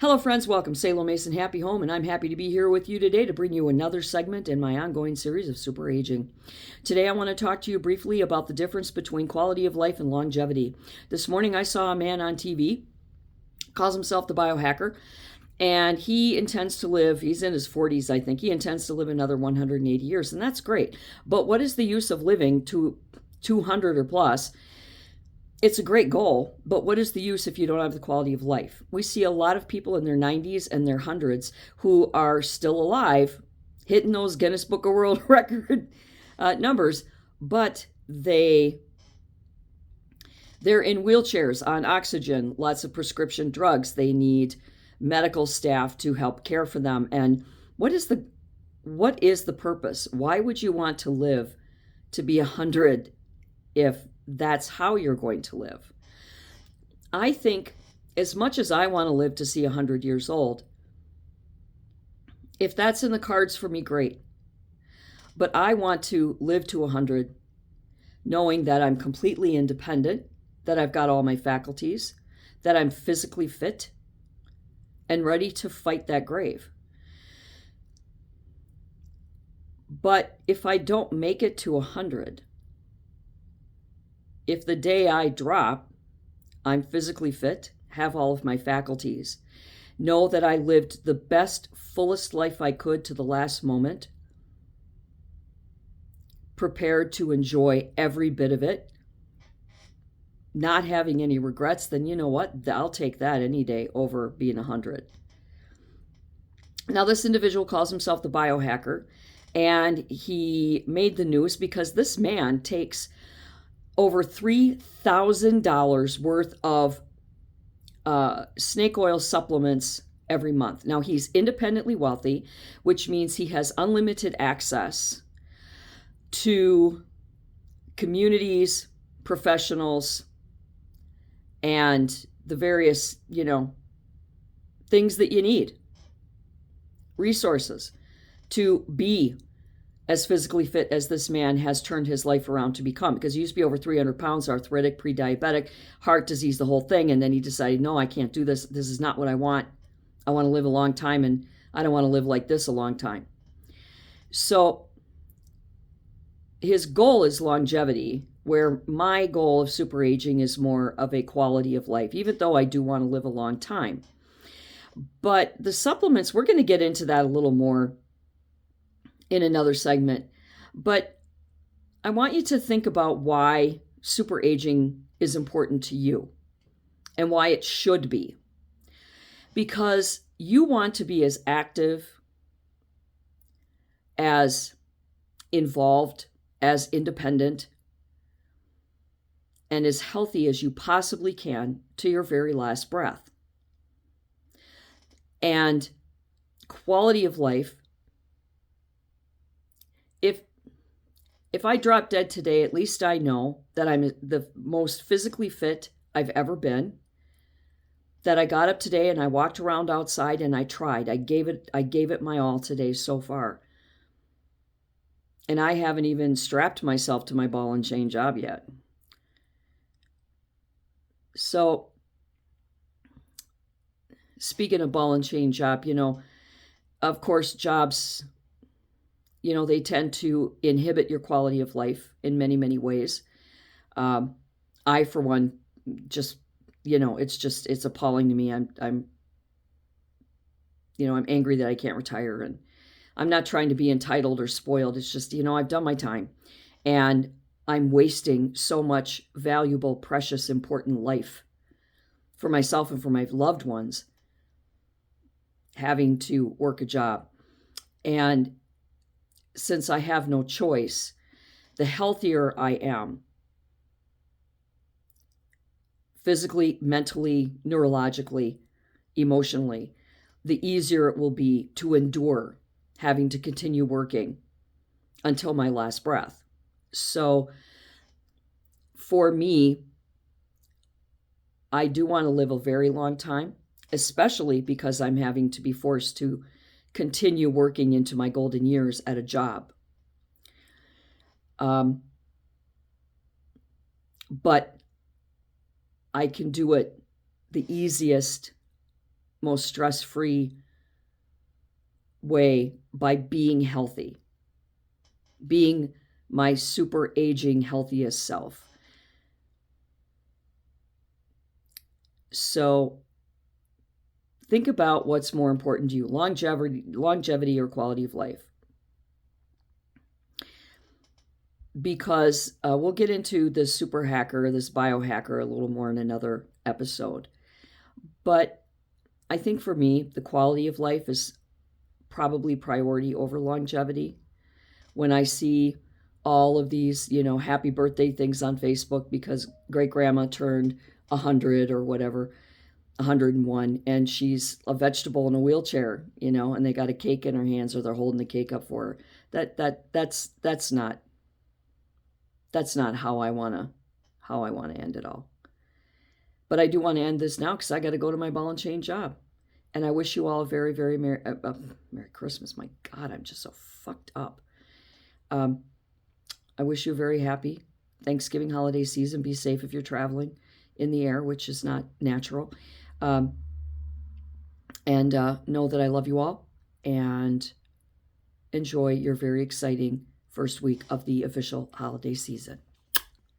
Hello, friends. Welcome. Salem Mason Happy Home, and I'm happy to be here with you today to bring you another segment in my ongoing series of super aging. Today, I want to talk to you briefly about the difference between quality of life and longevity. This morning, I saw a man on TV, calls himself the biohacker, and he intends to live, he's in his 40s, I think. He intends to live another 180 years, and that's great. But what is the use of living to 200 or plus? It's a great goal, but what is the use if you don't have the quality of life? We see a lot of people in their 90s and their hundreds who are still alive, hitting those Guinness Book of World Record numbers, but they're in wheelchairs, on oxygen, lots of prescription drugs. They need medical staff to help care for them. And what is the purpose? Why would you want to live to be 100 if that's how you're going to live? I think as much as I want to live to see 100 years old, if that's in the cards for me, great. But I want to live to 100 knowing that I'm completely independent, that I've got all my faculties, that I'm physically fit and ready to fight that grave. But if I don't make it to 100, if the day I drop, I'm physically fit, have all of my faculties, know that I lived the best, fullest life I could to the last moment, prepared to enjoy every bit of it, not having any regrets, then you know what? I'll take that any day over being 100. Now, this individual calls himself the biohacker, and he made the news because this man takes over $3,000 worth of snake oil supplements every month. Now, he's independently wealthy, which means he has unlimited access to communities, professionals, and the various, things that you need, resources to be as physically fit as this man has turned his life around to become, because he used to be over 300 pounds, arthritic, pre-diabetic, heart disease, the whole thing. And then he decided, no, I can't do this. This is not what I want. I want to live a long time, and I don't want to live like this a long time. So his goal is longevity, where my goal of super aging is more of a quality of life, even though I do want to live a long time. But the supplements, we're going to get into that a little more in another segment. But I want you to think about why super aging is important to you and why it should be. Because you want to be as active, as involved, as independent, and as healthy as you possibly can to your very last breath. And quality of life, if I drop dead today, at least I know that I'm the most physically fit I've ever been, that I got up today and I walked around outside and I tried. I gave it my all today so far. And I haven't even strapped myself to my ball and chain job yet. So, speaking of ball and chain job, of course, jobs, they tend to inhibit your quality of life in many, many ways. I, for one, just, it's appalling to me. I'm angry that I can't retire, and I'm not trying to be entitled or spoiled. It's just, I've done my time, and I'm wasting so much valuable, precious, important life for myself and for my loved ones, having to work a job. And since I have no choice, the healthier I am, physically, mentally, neurologically, emotionally, the easier it will be to endure having to continue working until my last breath. So for me, I do want to live a very long time, especially because I'm having to be forced to continue working into my golden years at a job. But I can do it the easiest most stress-free way by being healthy, being my super aging healthiest self. So think about what's more important to you, longevity or quality of life. Because we'll get into this super hacker, this biohacker, a little more in another episode. But I think for me, the quality of life is probably priority over longevity. When I see all of these, happy birthday things on Facebook because great grandma turned 100 or whatever, 101, and she's a vegetable in a wheelchair, and they got a cake in her hands or they're holding the cake up for her. That's not how I want to end it all. But I do want to end this now because I got to go to my ball and chain job. And I wish you all a very, very Merry Christmas. My God, I'm just so fucked up. I wish you a very happy Thanksgiving holiday season. Be safe if you're traveling in the air, which is not natural. And know that I love you all and enjoy your very exciting first week of the official holiday season.